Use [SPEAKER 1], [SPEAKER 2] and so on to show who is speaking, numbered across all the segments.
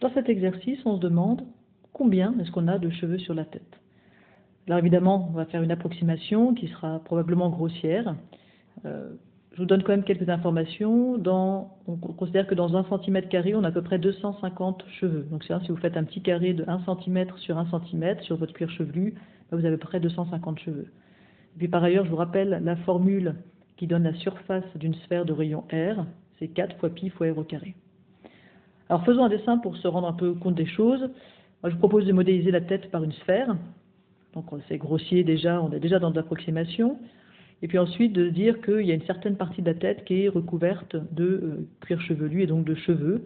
[SPEAKER 1] Dans cet exercice, on se demande combien est-ce qu'on a de cheveux sur la tête. Alors évidemment, on va faire une approximation qui sera probablement grossière. Je vous donne quand même quelques informations. On considère que dans 1 cm², on a à peu près 250 cheveux. Donc si vous faites un petit carré de 1 cm sur 1 cm sur votre cuir chevelu, vous avez à peu près 250 cheveux. Et puis par ailleurs, je vous rappelle la formule qui donne la surface d'une sphère de rayon R, c'est 4 fois pi fois r au carré. Alors faisons un dessin pour se rendre un peu compte des choses. Moi, je vous propose de modéliser la tête par une sphère. Donc c'est grossier déjà, on est déjà dans de l'approximation. Et puis ensuite de dire qu'il y a une certaine partie de la tête qui est recouverte de cuir chevelu et donc de cheveux.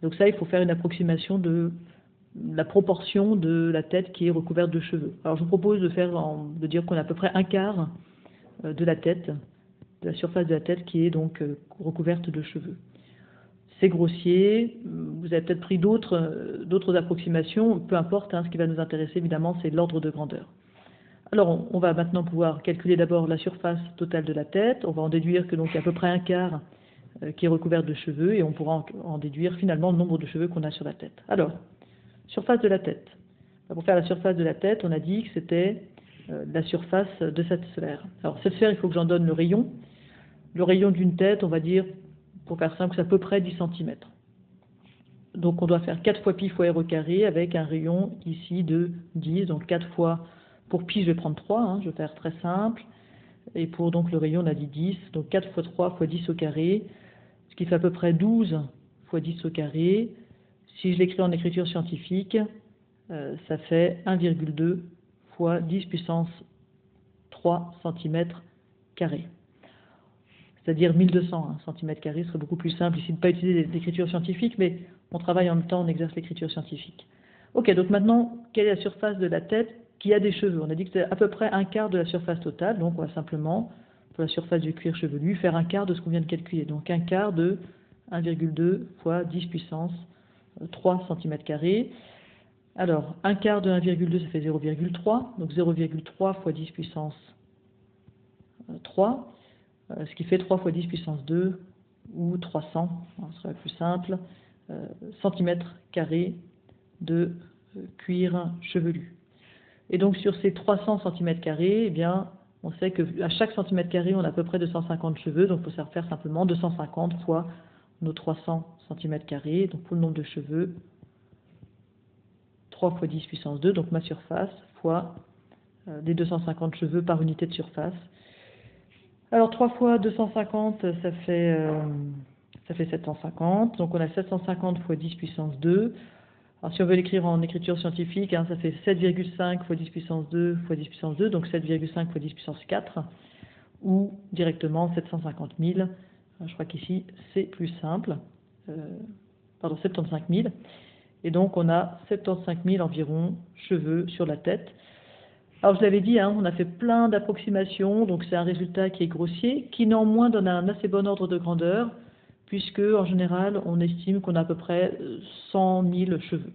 [SPEAKER 1] Donc ça, il faut faire une approximation de la proportion de la tête qui est recouverte de cheveux. Alors je vous propose de dire qu'on a à peu près un quart de la tête, de la surface de la tête qui est donc recouverte de cheveux. C'est grossier, vous avez peut-être pris d'autres approximations, peu importe, ce qui va nous intéresser évidemment c'est l'ordre de grandeur. Alors on va maintenant pouvoir calculer d'abord la surface totale de la tête, on va en déduire que donc il y a à peu près un quart qui est recouvert de cheveux et on pourra en déduire finalement le nombre de cheveux qu'on a sur la tête. Alors, surface de la tête. Pour faire la surface de la tête, on a dit que c'était la surface de cette sphère. Alors cette sphère, il faut que j'en donne le rayon. Le rayon d'une tête, on va dire, pour faire simple, c'est à peu près 10 cm. Donc on doit faire 4 fois pi fois r au carré avec un rayon ici de 10. Donc 4 fois, pour pi je vais prendre 3, je vais faire très simple. Et pour donc le rayon on a dit 10, donc 4 fois 3 fois 10 au carré, ce qui fait à peu près 12 fois 10 au carré. Si je l'écris en écriture scientifique, ça fait 1,2 fois 10 puissance 3 cm². C'est-à-dire 1200 cm², ce serait beaucoup plus simple ici de ne pas utiliser l'écriture scientifique, mais on travaille en même temps, on exerce l'écriture scientifique. Ok, donc maintenant, quelle est la surface de la tête qui a des cheveux? On a dit que c'est à peu près un quart de la surface totale, donc on va simplement, pour la surface du cuir chevelu, faire un quart de ce qu'on vient de calculer. Donc un quart de 1,2 fois 10 puissance 3 cm². Alors, un quart de 1,2, ça fait 0,3, donc 0,3 fois 10 puissance 3, ce qui fait 3 fois 10 puissance 2, ou 300, ce serait plus simple, cm² de cuir chevelu. Et donc sur ces 300 cm², eh bien, on sait qu'à chaque cm², on a à peu près 250 cheveux, donc il faut faire simplement 250 fois nos 300 cm², donc pour le nombre de cheveux, 3 fois 10 puissance 2, donc ma surface, fois les 250 cheveux par unité de surface. Alors 3 fois 250, ça fait 750, donc on a 750 fois 10 puissance 2. Alors si on veut l'écrire en écriture scientifique, ça fait 7,5 fois 10 puissance 2 fois 10 puissance 2, donc 7,5 fois 10 puissance 4, ou directement 750 000. Je crois qu'ici c'est plus simple, 75 000. Et donc on a 75 000 environ cheveux sur la tête. Alors je l'avais dit, on a fait plein d'approximations, donc c'est un résultat qui est grossier, qui néanmoins donne un assez bon ordre de grandeur, puisque en général on estime qu'on a à peu près 100 000 cheveux.